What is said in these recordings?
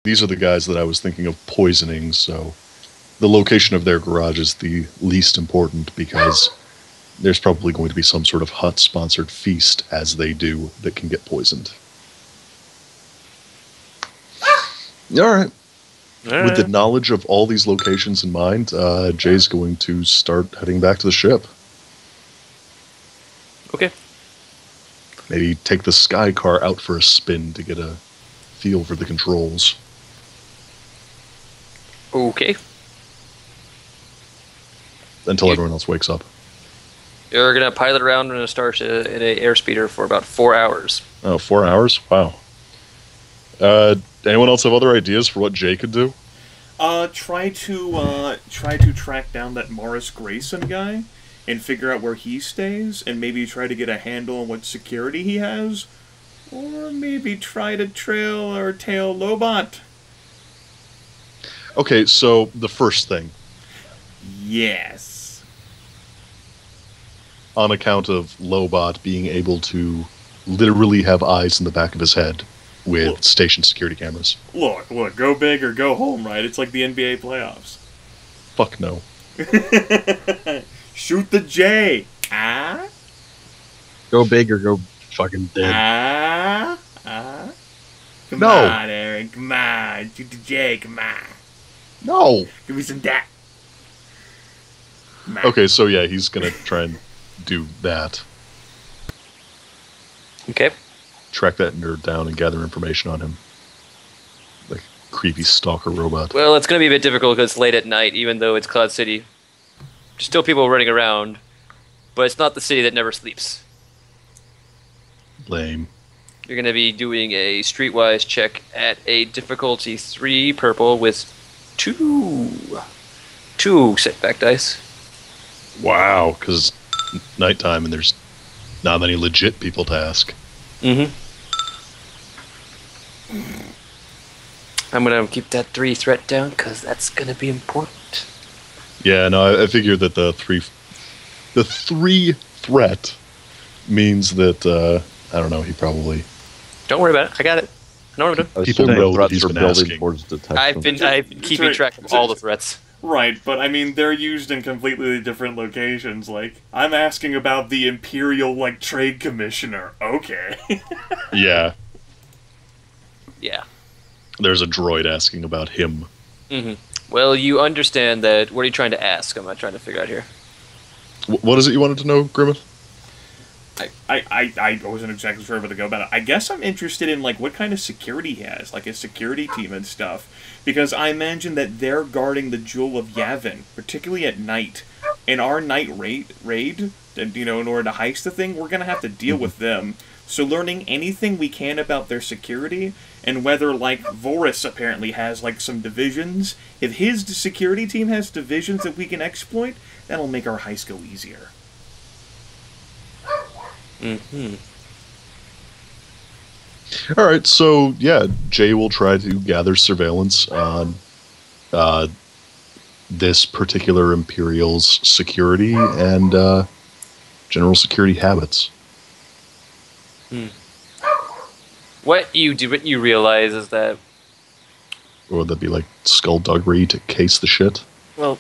these are the guys that I was thinking of poisoning, so the location of their garage is the least important because there's probably going to be some sort of Hut-sponsored feast, as they do, that can get poisoned. All right. With the knowledge of all these locations in mind, Jay's going to start heading back to the ship. Okay. Maybe take the sky car out for a spin to get a feel for the controls. Okay. Until everyone else wakes up. You're going to pilot around in a starship in an airspeeder for about 4 hours. Oh, 4 hours? Wow. Anyone else have other ideas for what Jay could do? Try to track down that Morris Grayson guy and figure out where he stays, and maybe try to get a handle on what security he has, or maybe try to trail or tail Lobot. Okay, so the first thing. Yes. On account of Lobot being able to literally have eyes in the back of his head with station security cameras. Look, go big or go home, right? It's like the NBA playoffs. Fuck no. Shoot the J. Ah? Go big or go fucking dead. Come on, Aaron. Come on. Shoot the J. Come on. No. Give me some that. Okay, so yeah, he's gonna try and do that. Okay. Track that nerd down and gather information on him. Like creepy stalker robot. Well, it's going to be a bit difficult because it's late at night, even though it's Cloud City. There's still people running around, but it's not the city that never sleeps. Lame. You're going to be doing a streetwise check at a difficulty 3 purple with two setback dice. Wow, because nighttime and there's not many legit people to ask. Mm-hmm. I'm going to keep that 3 threat down because that's going to be important. Yeah, no, I figured that the three threat means that, I don't know, he probably... Don't worry about it. I got it. I know what I'm doing. People know that threats he's are been building asking. towards detection. I've been keeping track of all the threats. Right, but I mean, they're used in completely different locations. Like, I'm asking about the Imperial, Trade Commissioner. Okay. Yeah. Yeah. There's a droid asking about him. Mm-hmm. Well, you understand that... What are you trying to ask? I'm not trying to figure out here. What is it you wanted to know, Grimith? I wasn't exactly sure where to go about it. I guess I'm interested in, what kind of security he has, like his security team and stuff. Because I imagine that they're guarding the Jewel of Yavin, particularly at night. In our night raid, in order to heist the thing, we're going to have to deal with them. So learning anything we can about their security, and whether, Voris apparently has, some divisions. If his security team has divisions that we can exploit, that'll make our heist go easier. Mm-hmm. All right, so yeah, Jay will try to gather surveillance on this particular Imperial's security and general security habits. What you realize is that... Or would that be skullduggery to case the shit? Well,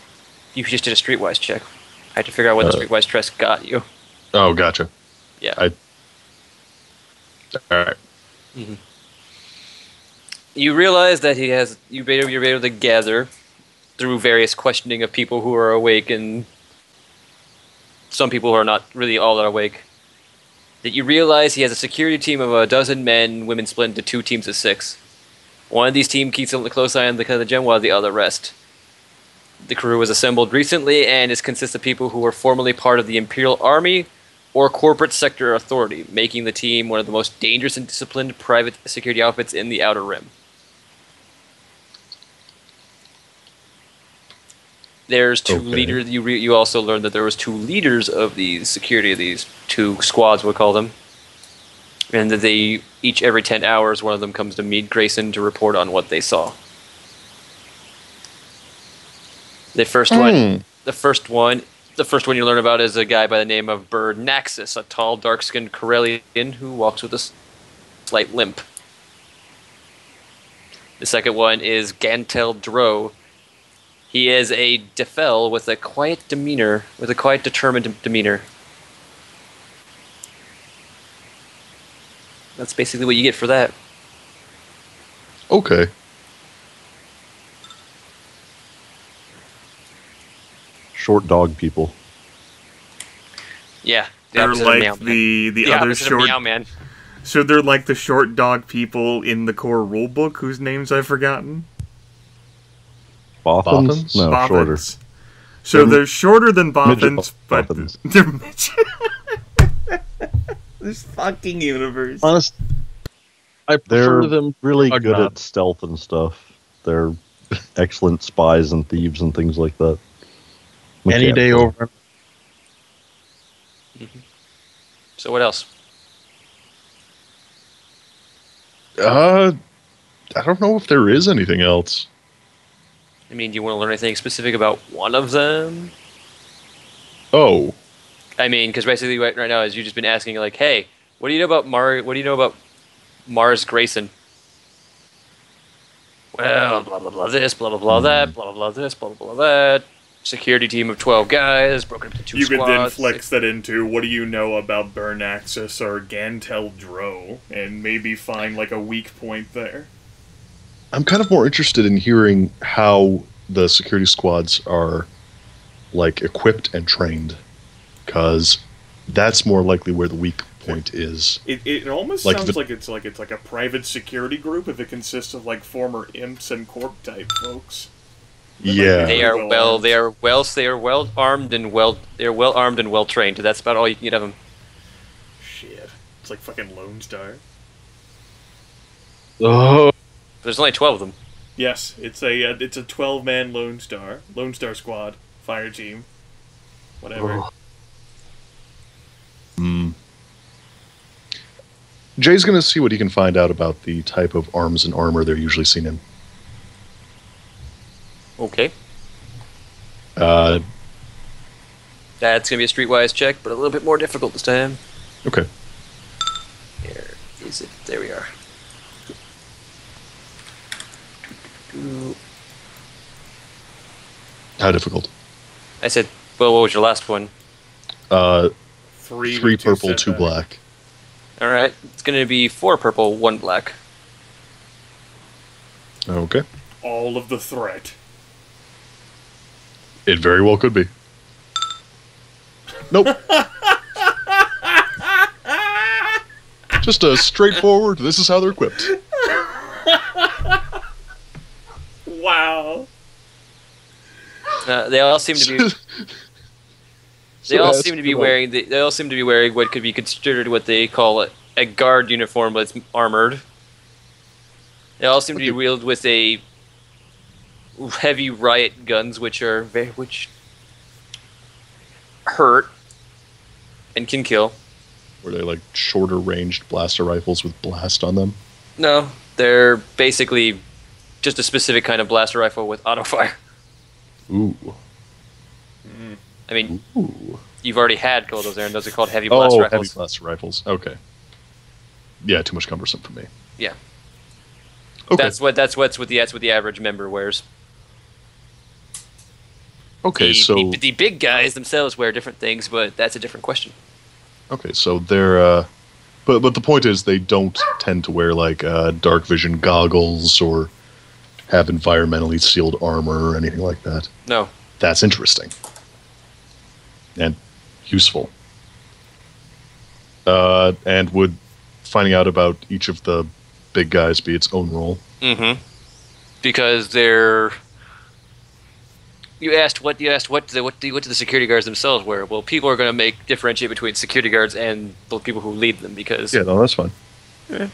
you just did a streetwise check. I had to figure out what the streetwise test got you. Oh, gotcha. Yeah. All right. Mm-hmm. You realize that you're able to gather through various questioning of people who are awake and some people who are not really all that awake. That you realize he has a security team of 12 men, women split into 2 teams of 6. One of these teams keeps a close eye on the gem while the other rest. The crew was assembled recently and consists of people who were formerly part of the Imperial Army or corporate sector authority, making the team one of the most dangerous and disciplined private security outfits in the Outer Rim. There's 2 leaders. You also learned that there was 2 leaders of these security of these 2 squads, we'll call them, and that they each every 10 hours one of them comes to meet Grayson to report on what they saw. The first one you learn about is a guy by the name of Bird Naxus, a tall, dark-skinned Corellian who walks with a slight limp. The second one is Gantel Dro. He is a Defel with a quiet demeanor, with a quiet, determined demeanor. That's basically what you get for that. Okay. Short dog people. Yeah. They're opposite of like Meow Man. the other opposite of short. Meow Man. So they're like the short dog people in the core rulebook, whose names I've forgotten. Boffins? Boffins? No, Boffins. shorter. So they're shorter than Midget Boffins, but Boffins. they're midget. This fucking universe. Honest, I They're prefer them. really Ugh, good not. at stealth and stuff. They're excellent spies and thieves and things like that. Any day Mechanically. over. So what else? I don't know if there is anything else. I mean, do you want to learn anything specific about one of them? Oh, I mean, because basically right now is you've just been asking like, hey, what do you know about What do you know about Mars Grayson? Well, blah blah blah this, blah blah blah that, blah blah blah this, blah blah blah that. Security team of 12 guys broken up into 2 You squads. could then flex that into what do you know about Burn Axis or Gantel Dro, and maybe find like a weak point there. I'm kind of more interested in hearing how the security squads are like equipped and trained, because that's more likely where the weak point is. It almost Like sounds the- like it's like a private security group if it consists of like former imps and corp type folks. Yeah. They are Well well armed and well trained. That's about all you can get of them. Shit. It's like fucking Lone Star. Oh, There's only 12 of them. Yes, it's a 12-man Lone Star squad, fire team, whatever. Hmm. Jay's going to see what he can find out about the type of arms and armor they're usually seen in. Okay. Uh, That's going to be a streetwise check, but a little bit more difficult this time. okay. Here is it. There we are. How difficult? I said, well, what was your last one? Three with Purple, 2 setbacks. black. All right. It's going to be 4 purple, 1 black. Okay. All of the threat. It very well could be. Nope. Just a straightforward, this is how they're equipped. Wow. They all seem to be. They So all that's seem to be about- wearing. They all seem to be wearing what could be considered what they call a guard uniform, but it's armored. They all seem to be Okay. wielded with a heavy riot guns, which hurt and can kill. Were they like shorter ranged blaster rifles with blast on them? No, they're basically just a specific kind of blaster rifle with auto fire. Ooh. I mean, Ooh. you've already had those there, and those are called heavy blaster rifles. heavy blaster rifles. Okay. Yeah, too much cumbersome for me. Yeah. Okay. That's what the average member wears. Okay, the, so the big guys themselves wear different things, but that's a different question. okay, so they're but the point is they don't tend to wear like dark vision goggles or have environmentally sealed armor or anything like that. No. That's interesting. And useful. And would finding out about each of the big guys be its own role? Mm-hmm. Because they're. You asked what do the security guards themselves wear? Well, people are going to differentiate between security guards and the people who lead them because Yeah, no, that's fine. Yeah.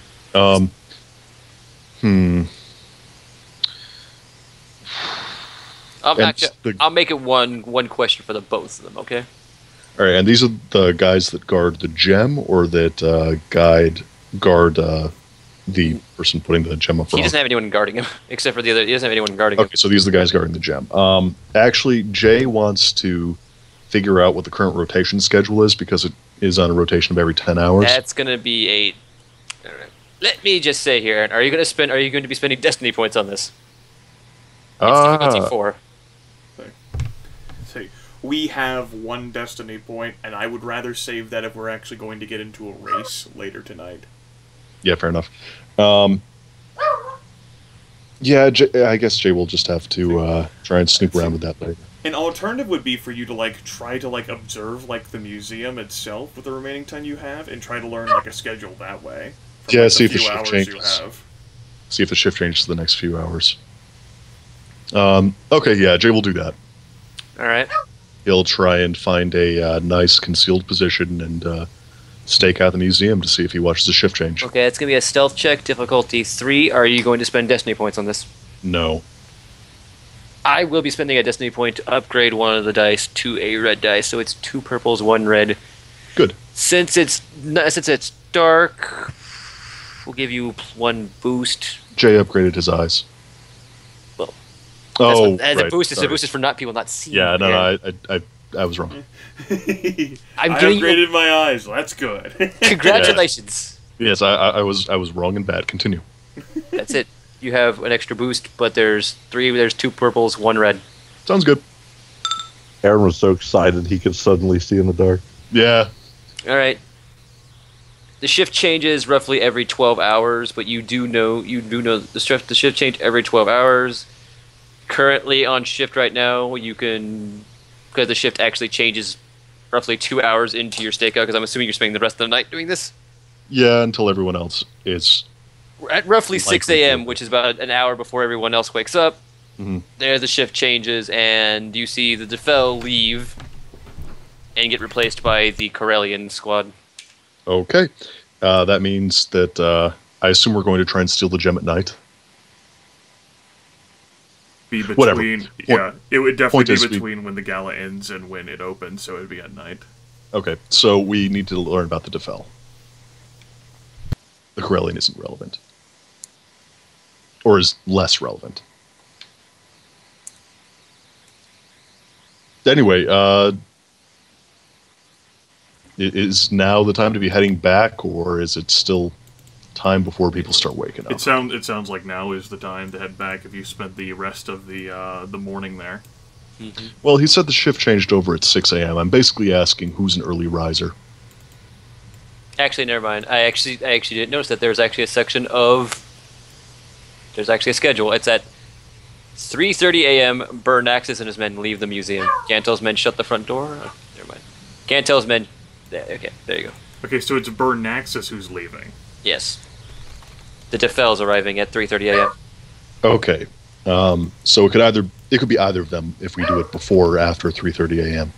I'll make it one question for the both of them. Okay. All right, and these are the guys that guard the gem, or that guard the person putting the gem up He front. doesn't have anyone guarding him except for the other. He doesn't have anyone guarding him. Okay, so these are the guys guarding the gem. Actually, Jay wants to figure out what the current rotation schedule is because it is on a rotation of every 10 hours. That's going to be a. Let me just say here, Aaron, are you going to be spending destiny points on this? It's difficulty 4. Say, we have 1 destiny point, and I would rather save that if we're actually going to get into a race later tonight. Yeah, fair enough. Yeah, I guess Jay will just have to try and snoop around with that later. An alternative would be for you to try to observe the museum itself with the remaining time you have, and try to learn a schedule that way. Yeah, see if the few shift hours changes. you have. See if the shift changes the next few hours. Okay, yeah, Jay will do that. All right. He'll try and find a nice concealed position and stake out the museum to see if he watches the shift change. Okay, it's going to be a stealth check, difficulty 3. Are you going to spend destiny points on this? No. I will be spending a destiny point to upgrade one of the dice to a red dice, so it's 2 purples, 1 red. Good. Since it's dark, we'll give you 1 boost. Jay upgraded his eyes. Well, Oh, as right, a boost, sorry. it's for not people not seeing. Yeah, no, I was wrong. I giving you upgraded my eyes. That's good. Congratulations. Yes, I was wrong and bad. Continue. That's it. You have an extra boost, but there's 2 purples, 1 red. Sounds good. Aaron was so excited he could suddenly see in the dark. Yeah. All right. The shift changes roughly every 12 hours, but you do know the shift change every 12 hours. Currently on shift right now, you can, because the shift actually changes roughly 2 hours into your stakeout, because I'm assuming you're spending the rest of the night doing this. Yeah, until everyone else is. We're at roughly 6 Likely a.m., to. which is about an hour before everyone else wakes up. Mhm. There the shift changes, and you see the Defel leave and get replaced by the Corellian squad. Okay. That means that I assume we're going to try and steal the gem at night. Be between, Whatever. yeah, it would point definitely is be between when the gala ends and when it opens, so it would be at night. Okay, so we need to learn about the Defel. The Corellian isn't relevant. Or is less relevant. Anyway, is now the time to be heading back, or is it still time before people start waking up? It sounds like now is the time to head back if you spent the rest of the morning there. Mm-hmm. Well, he said the shift changed over at 6 a.m. I'm basically asking who's an early riser. Actually, never mind. I actually didn't notice that there's actually a section of... There's actually a schedule. It's at 3:30 a.m. Bernaxus and his men leave the museum. Gantel's men shut the front door. Oh, never mind. Gantel's men... Okay, there you go. Okay, so it's Bernaxus who's leaving. Yes. The Defel's arriving at 3:30 a.m. Okay, so it could be either of them if we do it before or after 3:30 a.m.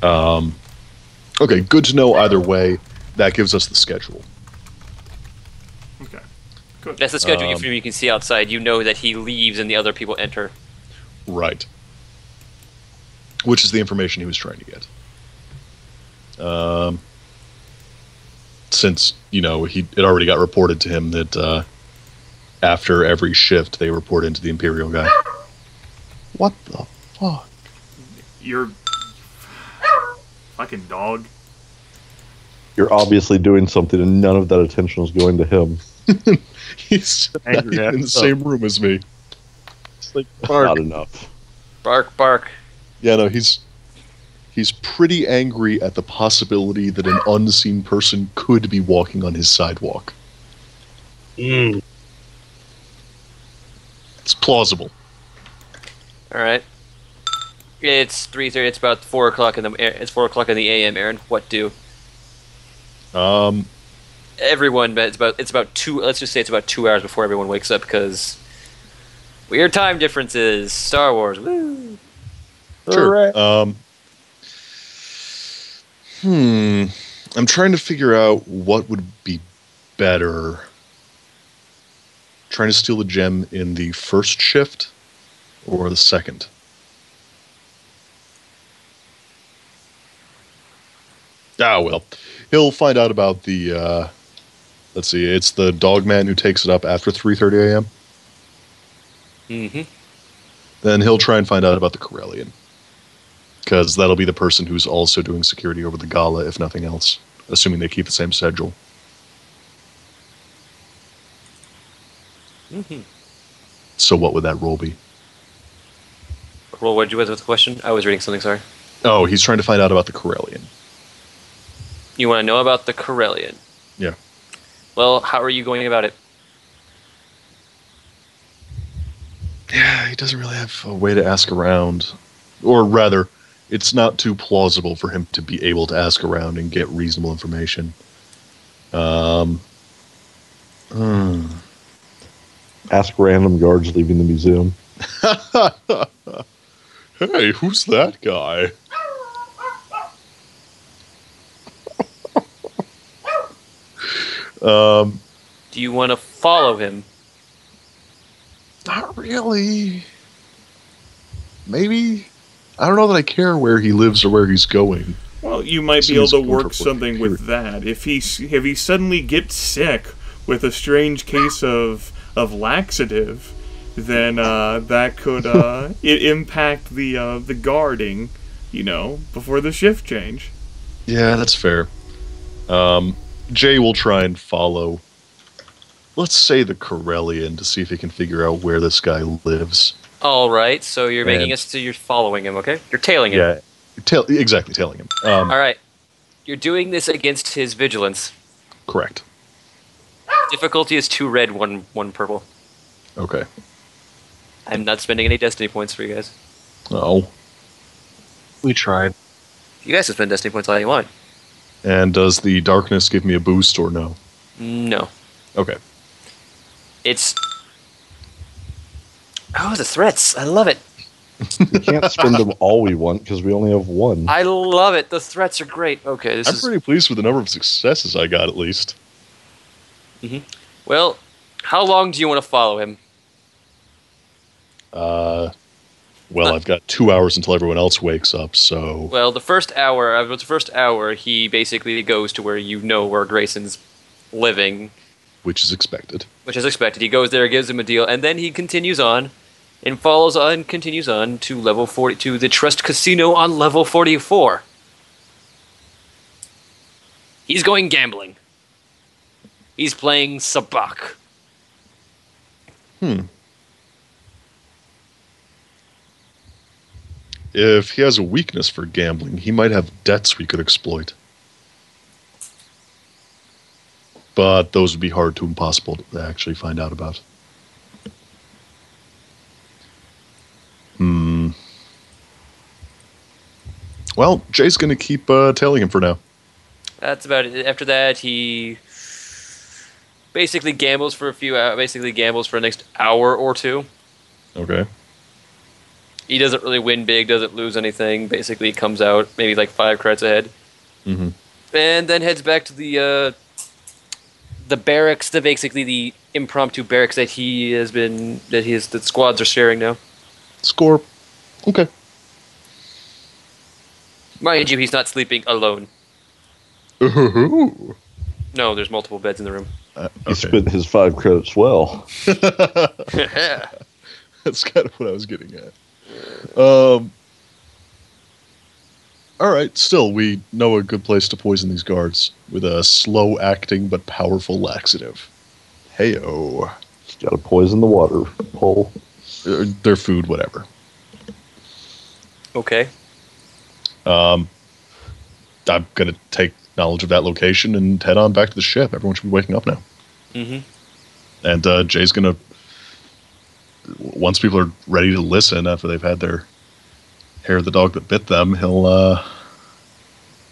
Mm-hmm. Okay, good to know either way. That gives us the schedule. Okay, good. That's the schedule you can see outside. You know that he leaves and the other people enter. Right. Which is the information he was trying to get. Since, it already got reported to him that after every shift they report into the Imperial guy. What the fuck? You're... fucking dog. You're obviously doing something, and none of that attention is going to him. He's Angry in at the himself. same room as me. It's like, Not enough. Bark, bark. yeah, no, he's pretty angry at the possibility that an unseen person could be walking on his sidewalk. It's plausible. All right. It's 3:30. It's about 4 o'clock in the. It's 4 o'clock in the a.m. Aaron, what do? Everyone, but it's about 2. Let's just say it's about 2 hours before everyone wakes up because weird time differences. Star Wars. Woo. Sure. I'm trying to figure out what would be better. Trying to steal the gem in the first shift or the second? Ah, well. He'll find out about the, let's see, it's the dogman who takes it up after 3:30 a.m. Mm-hmm. Then he'll try and find out about the Corellian. Because that'll be the person who's also doing security over the gala, if nothing else. assuming they keep the same schedule. Mm-hmm. So what would that roll be? Roll, what did you with the question? I was reading something, sorry. Oh, he's trying to find out about the Corellian. You want to know about the Corellian? Yeah. Well, how are you going about it? Yeah, he doesn't really have a way to ask around. Or rather, it's not too plausible for him to be able to ask around and get reasonable information. Ask random guards leaving the museum. Hey, who's that guy? Do you want to follow him? Not really. Maybe. I don't know that I care where he lives or where he's going. Well, you might be able to work something with that. If he suddenly gets sick with a strange case of laxative, then that could impact the guarding, before the shift change. Yeah, that's fair. Jay will try and follow, let's say, the Corellian to see if he can figure out where this guy lives. All right, so you're making us you're following him, okay? You're tailing him. Yeah, exactly, tailing him. All right. You're doing this against his vigilance. Correct. Difficulty is 2 red, 1 purple. Okay. I'm not spending any destiny points for you guys. Oh. We tried. You guys can spend destiny points all you want. And does the darkness give me a boost or no? No. Okay. It's... Oh, the threats. I love it. We can't spend them all we want because we only have one. I love it. The threats are great. Okay, this I'm is... pretty pleased with the number of successes I got, at least. Mm-hmm. Well, how long do you want to follow him? Well, I've got 2 hours until everyone else wakes up, so... Well, the first hour, he basically goes to where you know where Grayson's living. Which is expected. Which is expected. He goes there, gives him a deal, and then he continues on, and continues on to level 40, to the Trust Casino on level 44. He's going gambling. He's playing Sabak. If he has a weakness for gambling, he might have debts we could exploit. But those would be hard to impossible to actually find out about. Well, Jay's going to keep tailing him for now. That's about it. After that, he basically gambles for the next hour or two. Okay. He doesn't really win big, doesn't lose anything. Basically, comes out maybe like 5 credits ahead. Mm-hmm. And then heads back to the barracks, basically the impromptu barracks that the squads are sharing now. Score. Okay. Mind you, he's not sleeping alone. Ooh. No, there's multiple beds in the room. He spent his 5 credits well. That's kind of what I was getting at. All right, still, we know a good place to poison these guards with a slow-acting but powerful laxative. Heyo. Just gotta poison the water hole. Their food, whatever. Okay. I'm going to take knowledge of that location and head on back to the ship. Everyone should be waking up now. Mm-hmm. And Jay's going to, once people are ready to listen after they've had their hair of the dog that bit them, he'll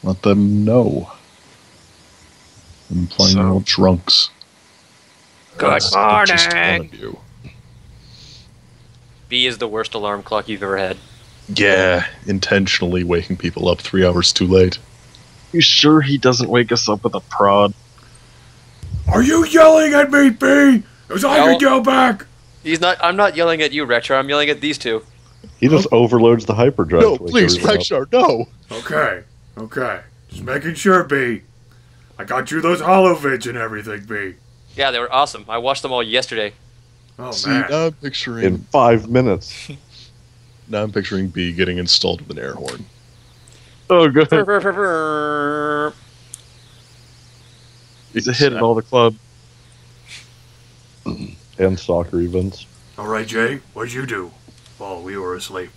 let them know. Implying they're all drunks. Good Just morning. one of you. B is the worst alarm clock you've ever had. Yeah, intentionally waking people up 3 hours too late. You sure he doesn't wake us up with a prod? Are you yelling at me, B? Because I can yell back. I'm not yelling at you, Rakcharr. I'm yelling at these two. He just overloads the hyperdrive. No, please, Rakcharr, no! Okay. Just making sure, B. I got you those holovids and everything, B. Yeah, they were awesome. I watched them all yesterday. Oh, See, man. now I'm picturing... In 5 minutes. Now I'm picturing B getting installed with an air horn. Oh, good. He's a hit at all the club. And soccer events. All right, Jay, what'd you do while we were asleep?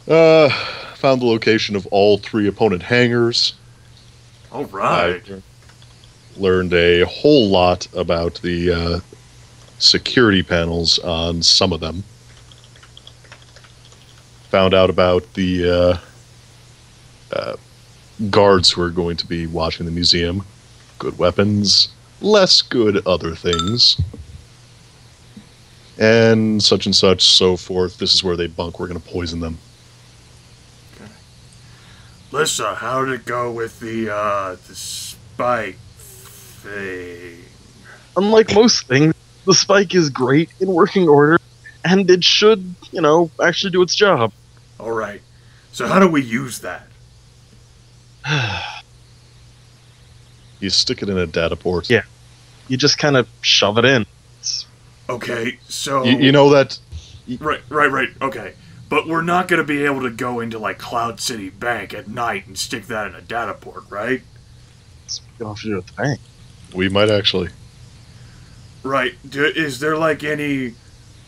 Found the location of all 3 opponent hangars. All right. I learned a whole lot about the security panels on some of them. Found out about the guards who are going to be watching the museum. Good weapons, less good other things. And such, so forth. This is where they bunk. We're going to poison them. Lissa, how did it go with the spike thing? Unlike most things, the spike is great in working order, and it should, actually do its job. All right. So how do we use that? You stick it in a data port. Yeah. You just kind of shove it in. Okay, so... You know that... Right, okay. But we're not going to be able to go into, like, Cloud City Bank at night and stick that in a data port, right? You'll have to do it at the bank. We might actually. Right. Is there, like, any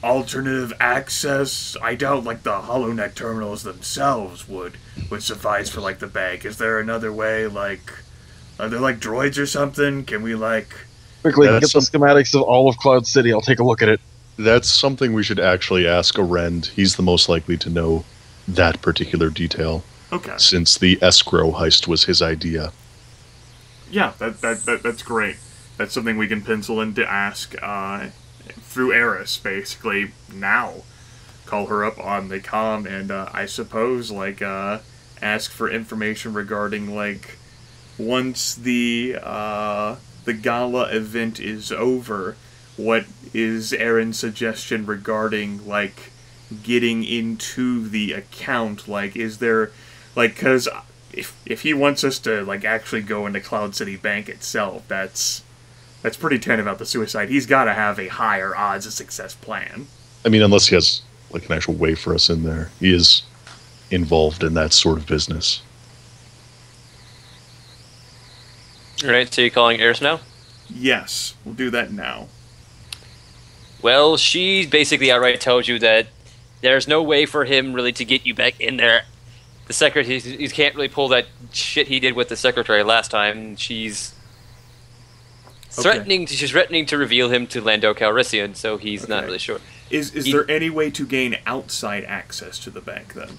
alternative access? I doubt, like, the HoloNet terminals themselves would suffice for, like, the bank. Is there another way, like... Are there, like, droids or something? Can we, like... Quickly, Yeah, get the schematics of all of Cloud City. I'll take a look at it. That's something we should actually ask Arend. He's the most likely to know that particular detail. Okay. Since the escrow heist was his idea. Yeah, that's great. That's something we can pencil in to ask through Eris, basically, now. Call her up on the comm and, I suppose, like, ask for information regarding, like, once the gala event is over, what is Aaron's suggestion regarding, like, getting into the account? Like, is there, like, because if he wants us to, like, actually go into Cloud City Bank itself, that's pretty tentative about the suicide. He's got to have a higher odds of success plan. I mean, unless he has, like, an actual way for us in there. He is involved in that sort of business. Alright, so you're calling Eris now? Yes, we'll do that now. Well, she basically outright tells you that there's no way for him really to get you back in there. The secretary, he can't really pull that shit he did with the secretary last time. She's threatening. She's threatening to reveal him to Lando Calrissian, so he's not really sure. Is there any way to gain outside access to the bank then?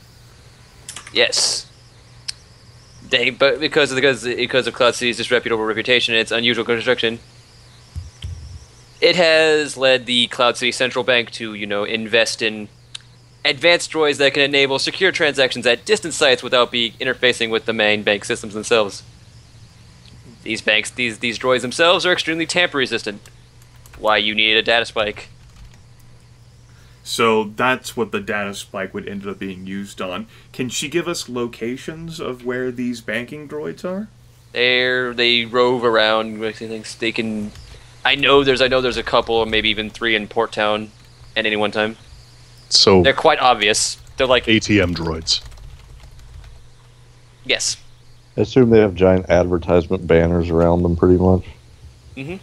Yes. But because of Cloud City's disreputable reputation and its unusual construction, it has led the Cloud City Central Bank to, invest in advanced droids that can enable secure transactions at distant sites without interfacing with the main bank systems themselves. These droids themselves are extremely tamper-resistant. Why you need a data spike. So that's what the data spike would end up being used on. Can she give us locations of where these banking droids are? They rove around. They can. I know there's a couple, or maybe even 3 in Port Town at any one time. So They're quite obvious. They're like ATM droids. Yes. I assume they have giant advertisement banners around them, pretty much. Mm-hmm.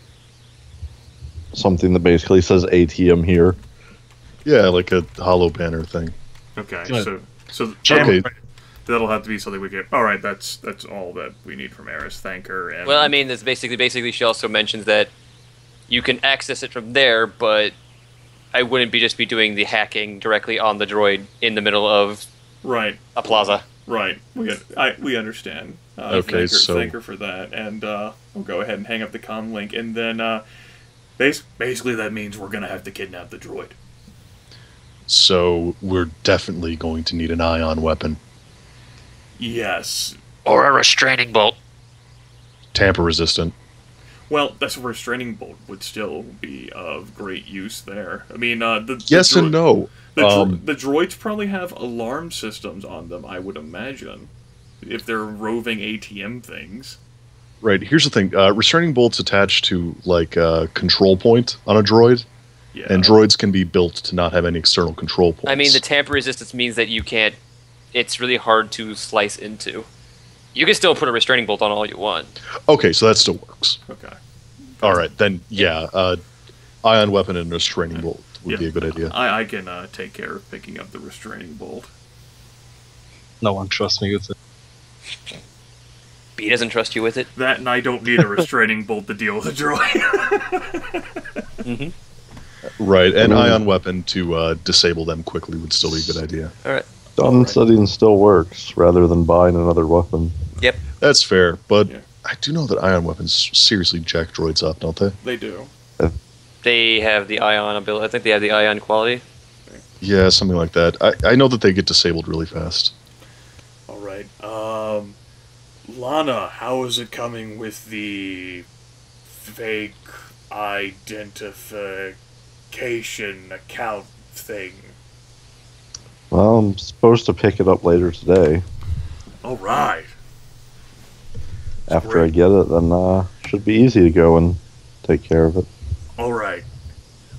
Something that basically says ATM here. Yeah, like a hollow banner thing. Okay, Good. so Okay. that'll have to be something we get. All right, that's all that we need from Eris. Thank her. And Well, I mean, it's basically she also mentions that you can access it from there, but I wouldn't just be doing the hacking directly on the droid in the middle of right, a plaza. right. We understand. Okay, thank her for that, and we'll go ahead and hang up the comm link, and then basically that means we're gonna have to kidnap the droid. So we're definitely going to need an ion weapon. Yes. Or a restraining bolt. Tamper resistant. Well, that's a restraining bolt would still be of great use there. I mean, Yes and no. The droids probably have alarm systems on them, I would imagine, if they're roving ATM things. Right, here's the thing. Restraining bolts attached to, like, a control point on a droid. Yeah. And droids can be built to not have any external control points. I mean, the tamper resistance means that you can't. It's really hard to slice into. You can still put a restraining bolt on all you want. Okay, so that still works. Okay. All right, then, yeah. Ion weapon and restraining bolt would be a good idea. I can take care of picking up the restraining bolt. No one trusts me with it. B doesn't trust you with it. That, and I don't need a restraining bolt to deal with a droid. Right, and ion weapon to disable them quickly would still be a good idea. All right. Stun setting still works, rather than buying another weapon. Yep. That's fair, but Yeah. I do know that ion weapons seriously jack droids up, don't they? They do. They have the ion ability. I think they have the ion quality. Yeah, something like that. I know that they get disabled really fast. All right. Laana, how is it coming with the fake identification account thing? Well, I'm supposed to pick it up later today. All right. After I get it, then should be easy to go and take care of it. All right.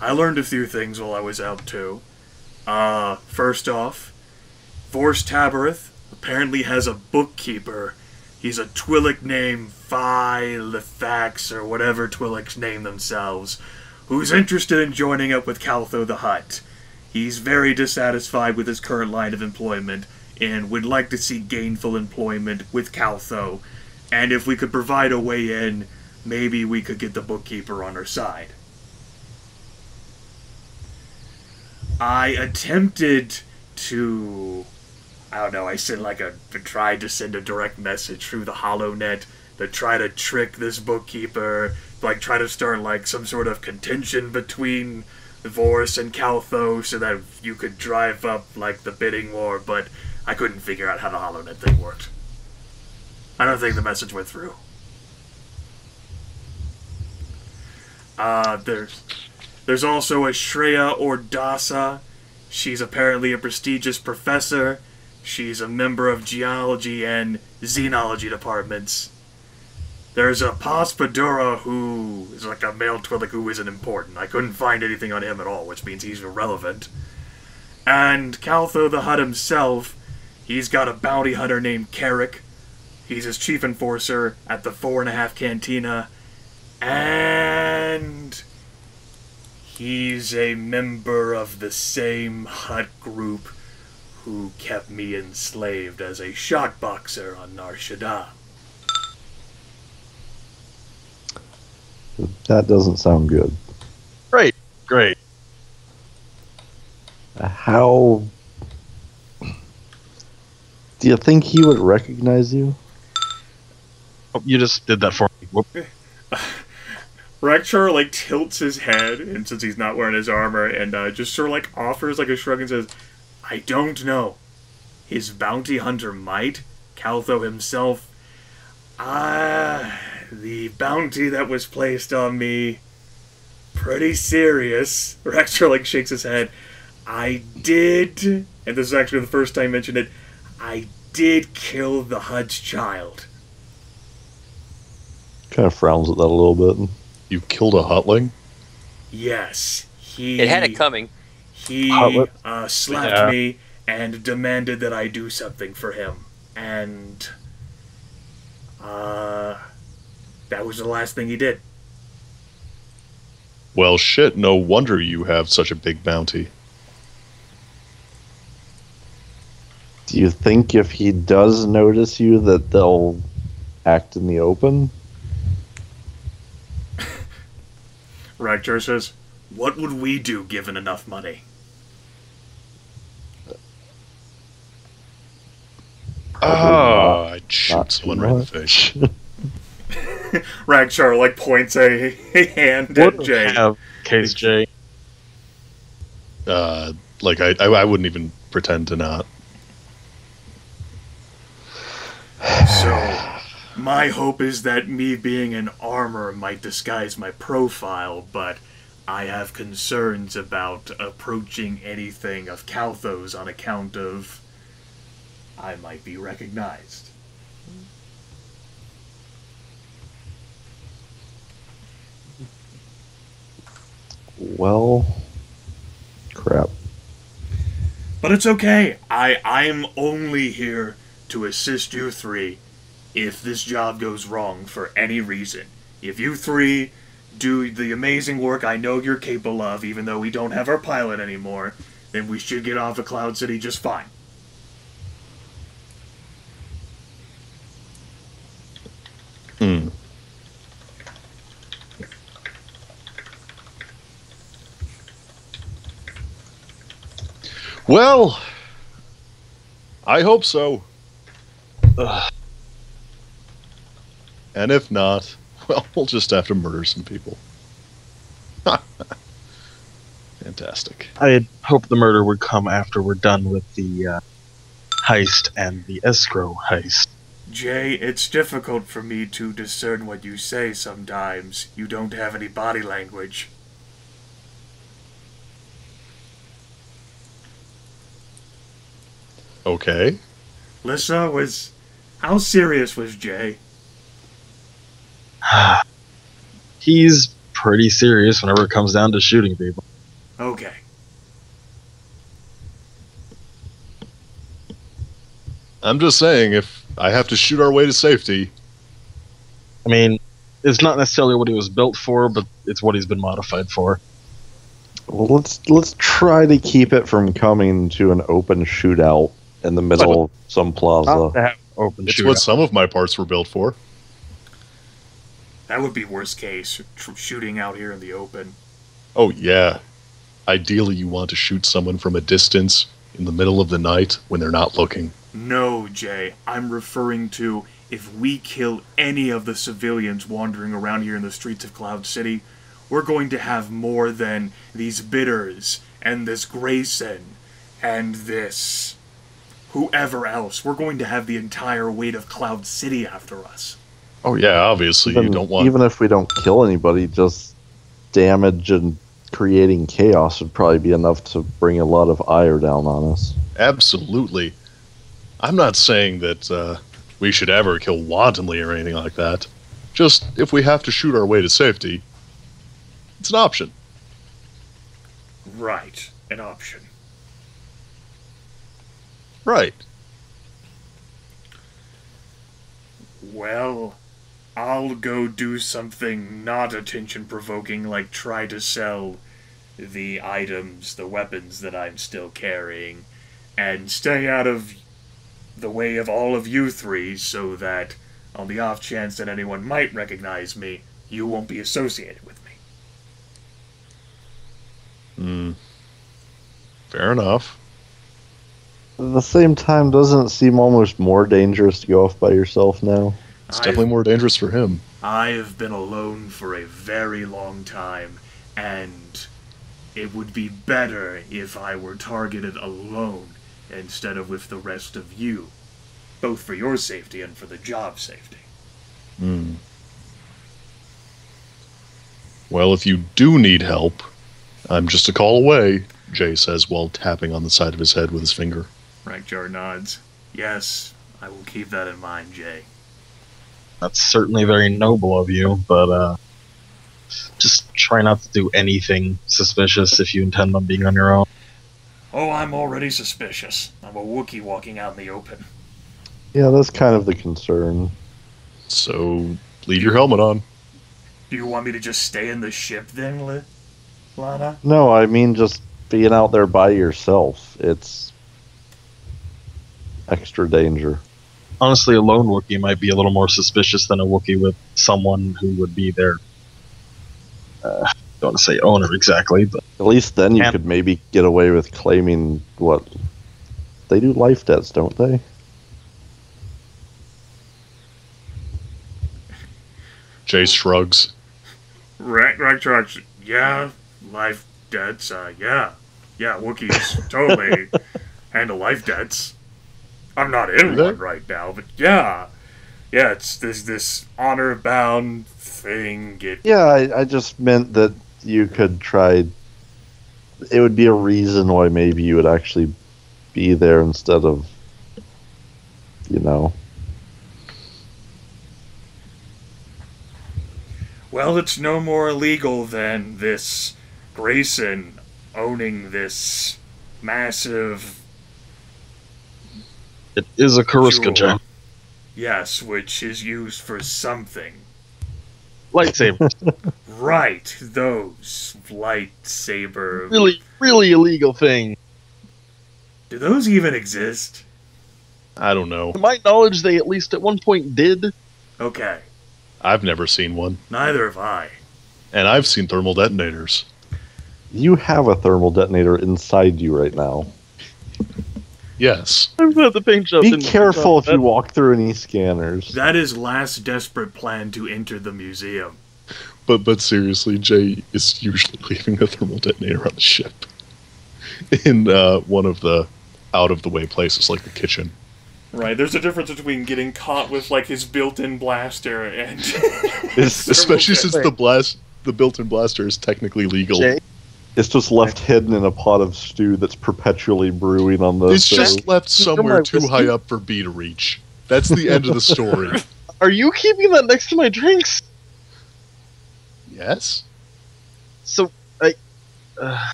I learned a few things while I was out too. First off, Vorst Tabareth apparently has a bookkeeper. He's a Twi'lek named Lithax, or whatever Twi'leks name themselves, who's interested in joining up with Caltho the Hutt. He's very dissatisfied with his current line of employment, and would like to see gainful employment with Caltho. And if we could provide a way in, maybe we could get the bookkeeper on our side. I attempted to, I tried to send a direct message through the HoloNet to try to trick this bookkeeper, try to start some sort of contention between Vorst and Caltho so that you could drive up the bidding war, but I couldn't figure out how the HoloNet thing worked. I don't think the message went through. There's also a Shreya Ordasa. She's apparently a prestigious professor. She's a member of geology and xenology departments. There's a Paspadura who is a male Twi'lek who isn't important. I couldn't find anything on him at all, which means he's irrelevant. And Caltho the Hutt himself, he's got a bounty hunter named Carrick. He's his chief enforcer at the 4.5 Cantina. And he's a member of the same Hutt group who kept me enslaved as a shockboxer on Nar Shaddaa. That doesn't sound good. Great. How... Do you think he would recognize you? Oh, you just did that for me. Whoop. Rakcharr tilts his head, and since he's not wearing his armor, and just sort of offers a shrug and says, I don't know. His bounty hunter might. Caltho himself. The bounty that was placed on me, pretty serious. Rakcharr shakes his head. I did, and this is actually the first time I mentioned it, I did kill the Hutt's child. Kind of frowns at that a little bit. You killed a Huttling? Yes, It had it coming. He slapped me and demanded that I do something for him. And that was the last thing he did. Well, shit, no wonder you have such a big bounty. Do you think if he does notice you that they'll act in the open? Rakcharr says, what would we do given enough money? I'd shoot Not someone too right in the much. face. Rakcharr points a hand What at Jay. have case Jay? I wouldn't even pretend to not. So, my hope is that me being in armor might disguise my profile, but I have concerns about approaching anything of Caltho's on account of I might be recognized. Well, crap. But it's okay. I'm only here to assist you three if this job goes wrong for any reason, if you three do the amazing work I know you're capable of, even though we don't have our pilot anymore, then we should get off of Cloud City just fine. Hmm. Well, I hope so. Ugh. And if not, well, we'll just have to murder some people. Fantastic. I hope the murder would come after we're done with the heist and the escrow heist. Jay, it's difficult for me to discern what you say sometimes. You don't have any body language. Okay. Lissa, how serious was Jay? He's pretty serious whenever it comes down to shooting people. Okay. I'm just saying, if I have to shoot our way to safety... I mean, it's not necessarily what he was built for, but it's what he's been modified for. Well, let's try to keep it from coming to an open shootout in the middle of some plaza. Not to have open It's shootout. what some of my parts were built for. That would be worst case, shooting out here in the open. Oh, yeah. Ideally, you want to shoot someone from a distance in the middle of the night when they're not looking. No, Jay. I'm referring to if we kill any of the civilians wandering around here in the streets of Cloud City, we're going to have more than these bidders and this Grayson and this whoever else. We're going to have the entire weight of Cloud City after us. Oh, yeah, obviously, you don't want... Even if we don't kill anybody, just damage and creating chaos would probably be enough to bring a lot of ire down on us. Absolutely. I'm not saying that we should ever kill wantonly or anything like that. Just, if we have to shoot our way to safety, it's an option. Right. An option. Right. Well, I'll go do something not attention-provoking, like try to sell the items, the weapons that I'm still carrying, and stay out of the way of all of you three, so that, on the off chance that anyone might recognize me, you won't be associated with me. Fair enough. At the same time, doesn't it seem almost more dangerous to go off by yourself now? It's definitely more dangerous for him. I have been alone for a very long time, and it would be better if I were targeted alone instead of with the rest of you, both for your safety and for the job safety. Well, if you do need help, I'm just a call away, Jay says while tapping on the side of his head with his finger. Rakcharr nods. Yes, I will keep that in mind, Jay. That's certainly very noble of you, but just try not to do anything suspicious if you intend on being on your own. Oh, I'm already suspicious. I'm a Wookiee walking out in the open. Yeah, that's kind of the concern. So, leave your helmet on. Do you want me to just stay in the ship then, Laana? No, I mean just being out there by yourself. It's extra danger. Honestly, a lone Wookiee might be a little more suspicious than a Wookiee with someone who would be their, don't want to say owner exactly, but... At least then you could maybe get away with claiming, what, they do life debts, don't they? Jay shrugs. Rakcharr, yeah, life debts, yeah, Wookiees totally handle life debts. I'm not in one right now, but yeah, it's this honor-bound thing. I just meant that you could try. It would be a reason why maybe you would actually be there instead of, Well, it's no more illegal than this Grayson owning this massive... It is a Kariska jewel. gem. Yes, which is used for something. Lightsaber. Right, those lightsaber. Really, really illegal thing. Do those even exist? I don't know. To my knowledge, they at least at one point did. Okay, I've never seen one. neither have I. And I've seen thermal detonators. You have a thermal detonator inside you right now. Yes. I'm at the paint shop. Be careful if you walk through any scanners. That is last desperate plan to enter the museum. But seriously, Jay is usually leaving a thermal detonator on the ship. In one of the out-of-the-way places, like the kitchen. Right, there's a difference between getting caught with, like, his built-in blaster and... Especially since the built-in blaster is technically legal. Jay? It's just left hidden in a pot of stew that's perpetually brewing on the It's stove. just left somewhere my too whiskey? high up for B to reach. That's the end of the story. Are you keeping that next to my drinks? Yes? So,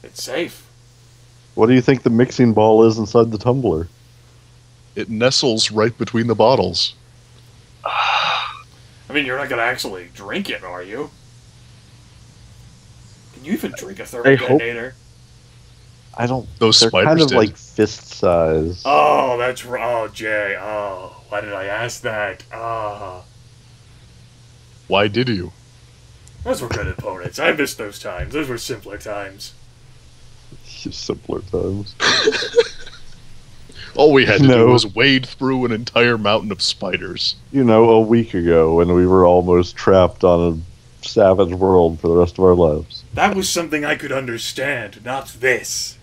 It's safe. What do you think the mixing ball is inside the tumbler? It nestles right between the bottles. I mean, you're not gonna actually drink it, are you? Can you even drink a thermal I hope- detonator? I don't. Those They're spiders kind of did. like fist size. Oh, that's oh, Jay. Oh, why did I ask that? Ah, Why did you? those were good opponents. I missed those times. Those were simpler times. Simpler times. All we had to do No. was wade through an entire mountain of spiders. You know, a week ago when we were almost trapped on a savage world for the rest of our lives. That was something I could understand, not this.